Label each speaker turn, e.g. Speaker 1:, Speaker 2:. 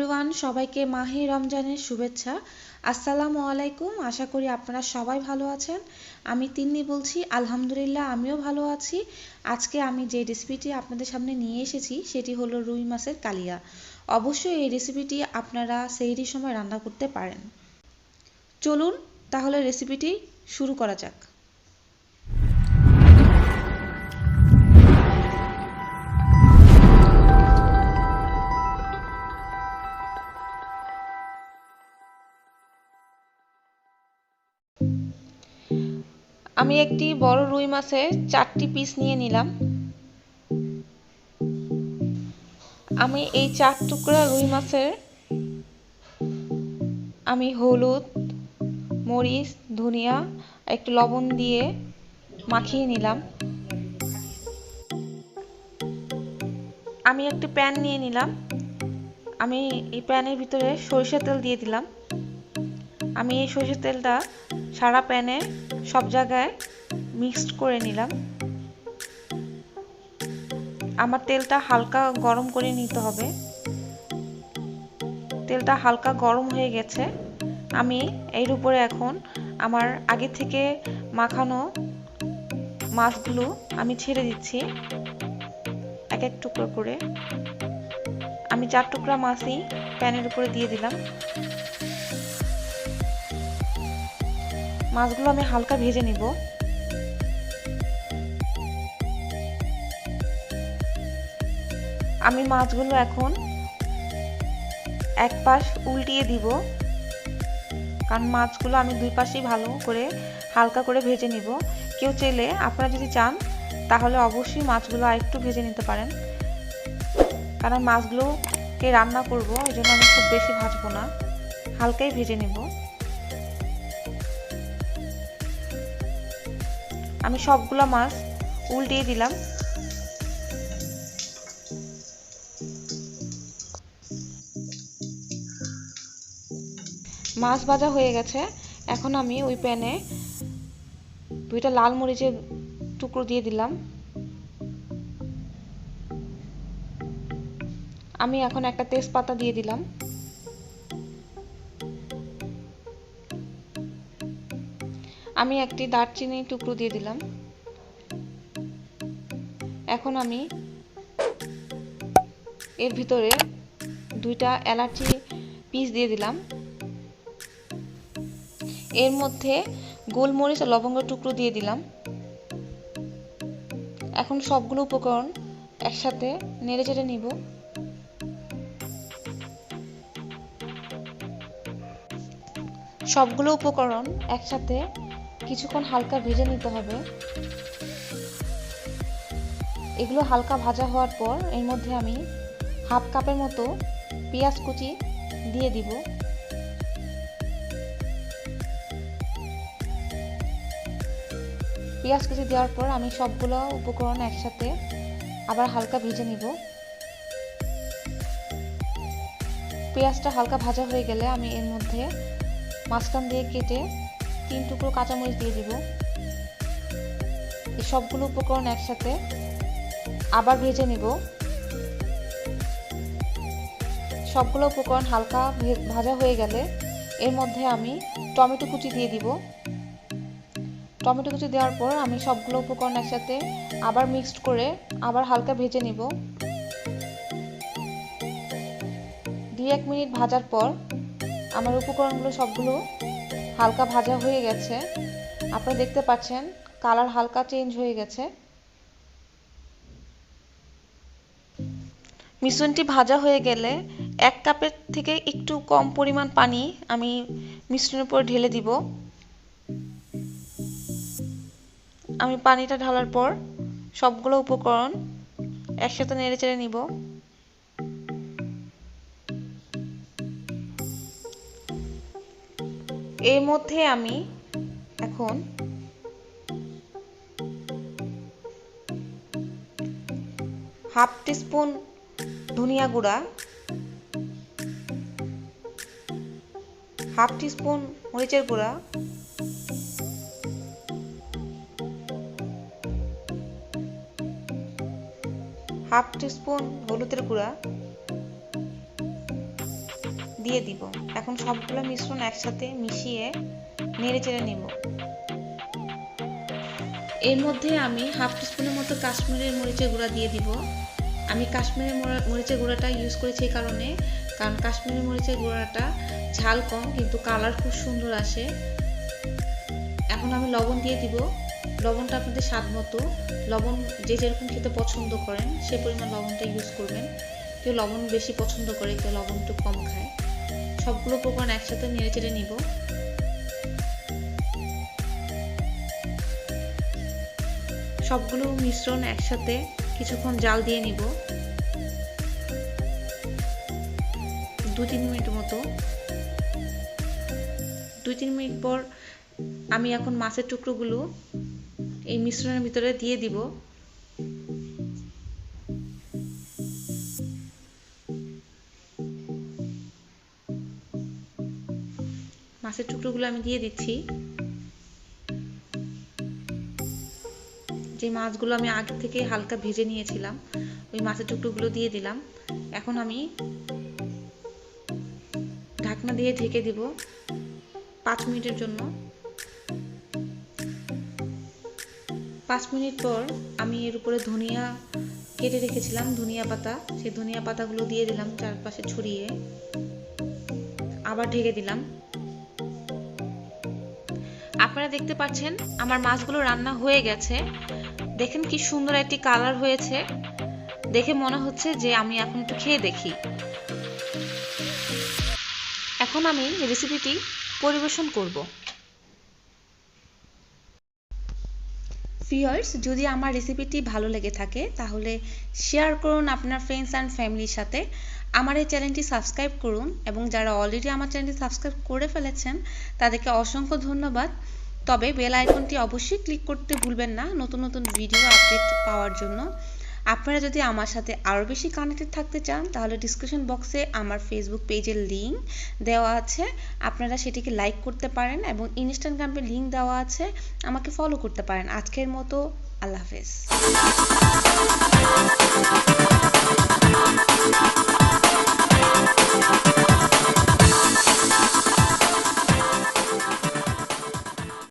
Speaker 1: Everyone, সবাইকে মাহে রমজানের শুভেচ্ছা। আসসালামু আলাইকুম। আশা করি আপনারা সবাই ভালো আছেন। আমি তিন্নি বলছি। আলহামদুলিল্লাহ আমিও ভালো আছি। আজকে আমি যে রেসিপিটি আপনাদের সামনে নিয়ে এসেছি সেটি হলো রুই মাছের কালিয়া। অবশ্যই এই রেসিপিটি আপনারা সেহরির সময় রান্না করতে পারেন। চলুন তাহলে রেসিপিটি শুরু করা যাক। আমি একটি বড় রুই মাছের 4টি পিস নিয়ে নিলাম। আমি এই 4 টুকরা রুই মাছের আমি হলুদ, মরিচ, ধনিয়া একটু লবণ দিয়ে মাখিয়ে নিলাম। আমি একটি প্যান নিয়ে নিলাম। আমি এই প্যানের ভিতরে সরিষার তেল দিয়ে দিলাম। আমি এই সরিষার তেলটা সারা প্যানে সব জায়গায় মিক্সড করে নিলাম। আমার তেলটা হালকা গরম করে নিতে হবে। তেলটা হালকা গরম হয়ে গেছে। আমি এর উপরে এখন আমার আগে থেকে মাখানো মাছগুলো আমি ছেড়ে দিচ্ছি এক এক টুকরো করে। আমি 4 টুকরা মাছই প্যানের উপরে দিয়ে দিলাম। মাছগুলো আমি হালকা ভেজে নিব। আমি মাছগুলো এখন এক পাশ উল্টিয়ে দিব, কারণ মাছগুলো আমি দুই পাশেই ভালো করে হালকা করে ভেজে নিব। কেউ চাইলে আপনারা যদি চান তাহলে অবশ্যই মাছগুলো আরেকটু ভেজে নিতে পারেন, কারণ মাছগুলোকে রান্না করব এই জন্য আমি খুব বেশি ভাজবো না, হালকাই ভেজে নিব। আমি সবগুলো মাছ উল্টিয়ে দিলাম। মাছ ভাজা হয়ে গেছে। এখন আমি ওই প্যানে 2টা লাল মরিচের টুকরো দিয়ে দিলাম। আমি এখন একটা তেজপাতা দিয়ে দিলাম। আমি একটি দারচিনি টুকরো দিয়ে দিলাম। এখন আমি এর ভিতরে 2টা এলাচি পিস দিয়ে দিলাম। এর মধ্যে গোলমরিচ ও লবঙ্গ টুকরো দিয়ে দিলাম। এখন সবগুলো উপকরণ একসাথে নেড়েচেড়ে নিব। সবগুলো উপকরণ একসাথে কিছুক্ষণ হালকা ভেজে নিতে হবে। এগুলো হালকা ভাজা হওয়ার পর এর মধ্যে আমি হাফ কাপের মতো পেঁয়াজ কুচি দিয়ে দিব। পেঁয়াজ কুচি দেওয়ার পর আমি সবগুলো উপকরণ একসাথে আবার হালকা ভেজে নিব। পেঁয়াজটা হালকা ভাজা হয়ে গেলে আমি এর মধ্যে মাঝখান দিয়ে কেটে 3 টুকরো কাঁচামরিচ দিয়ে দিব। এই সবগুলো উপকরণ একসাথে আবার ভেজে নিব। সবগুলো উপকরণ হালকা ভাজা হয়ে গেলে এর মধ্যে আমি টমেটো কুচি দিয়ে দিব। টমেটো কুচি দেওয়ার পর আমি সবগুলো উপকরণ একসাথে আবার মিক্সড করে আবার হালকা ভেজে নিব। 2-1 মিনিট ভাজার পর আমার উপকরণগুলো সবগুলো হালকা ভাজা হয়ে গেছে। আপনারা দেখতে পাচ্ছেন কালার হালকা চেঞ্জ হয়ে গেছে। মিশ্রণটি ভাজা হয়ে গেলে 1 কাপের থেকে একটু কম পরিমাণ পানি আমি মিশ্রণের উপর ঢেলে দিব। আমি পানিটা ঢালার পর সবগুলো উপকরণ একসাথে নেড়েচেড়ে নিব। এর মধ্যে আমি এখন হাফ টিস্পুন ধনিয়া গুঁড়া, হাফ টিস্পুন মরিচের গুঁড়া, হাফ টিস্পুন হলুদের গুঁড়া, দিয়ে দিব। এখন সবগুলো মিশ্রণ একসাথে মিশিয়ে নেড়ে চেড়ে নিব। এর মধ্যে আমি হাফ টিস্পুনের মতো কাশ্মীরি মরিচের গুঁড়া দিয়ে দিব। আমি কাশ্মীরি মরিচের গুঁড়াটা ইউজ করেছি এই কারণ কাশ্মীরি মরিচের গুঁড়াটা ঝাল কম কিন্তু কালার খুব সুন্দর আসে। এখন আমি লবণ দিয়ে দিব। লবণটা আপনাদের স্বাদ মতো, লবণ যে যেরকম খেতে পছন্দ করেন সে পরিমাণ লবণটা ইউজ করবেন। কেউ লবণ বেশি পছন্দ করে, কেউ লবণ একটু কম খায়। সবগুলো উপকরণ একসাথে নেড়ে চেড়ে নিব। সবগুলো মিশ্রণ একসাথে কিছুক্ষণ জাল দিয়ে নিব, 2-3 মিনিট মতো। 2-3 মিনিট পর আমি এখন মাছের টুকরোগুলো এই মিশ্রণের ভিতরে দিয়ে দিব। মাছের টুকরোগুলো আমি দিয়ে দিচ্ছি। যে মাছগুলো আমি আগে থেকে হালকা ভেজে নিয়েছিলাম ওই মাছের টুকরোগুলো দিয়ে দিলাম। এখন আমি ঢাকনা দিয়ে ঢেকে দিব 5 মিনিটের জন্য। 5 মিনিট পর আমি এর উপরে ধনিয়া কেটে রেখেছিলাম, ধনিয়া পাতা, সেই ধনিয়া পাতাগুলো দিয়ে দিলাম চারপাশে ছড়িয়ে, আবার ঢেকে দিলাম। আপনারা দেখতে পাচ্ছেন আমার মাছগুলো রান্না হয়ে গেছে। দেখেন কি সুন্দর একটি কালার হয়েছে, দেখে মনে হচ্ছে যে আমি এখন একটু খেয়ে দেখি। এখন আমি রেসিপিটি পরিবেশন করব। ভিউয়ার্স, যদি আমার রেসিপিটি ভালো লেগে থাকে তাহলে শেয়ার করুন আপনার ফ্রেন্ডস অ্যান্ড ফ্যামিলির সাথে। আমার এই চ্যানেলটি সাবস্ক্রাইব করুন এবং যারা অলরেডি আমার চ্যানেলটি সাবস্ক্রাইব করে ফেলেছেন তাদেরকে অসংখ্য ধন্যবাদ। তবে বেল আইকনটি অবশ্যই ক্লিক করতে ভুলবেন না নতুন নতুন ভিডিও আপডেট পাওয়ার জন্য। আপনারা যদি আমার সাথে আরও বেশি কানেক্টেড থাকতে চান তাহলে ডিসক্রিপশন বক্সে আমার ফেসবুক পেজের লিঙ্ক দেওয়া আছে, আপনারা সেটিকে লাইক করতে পারেন এবং ইনস্টাগ্রামের লিঙ্ক দেওয়া আছে, আমাকে ফলো করতে পারেন। আজকের মতো আল্লাহ হাফেজ।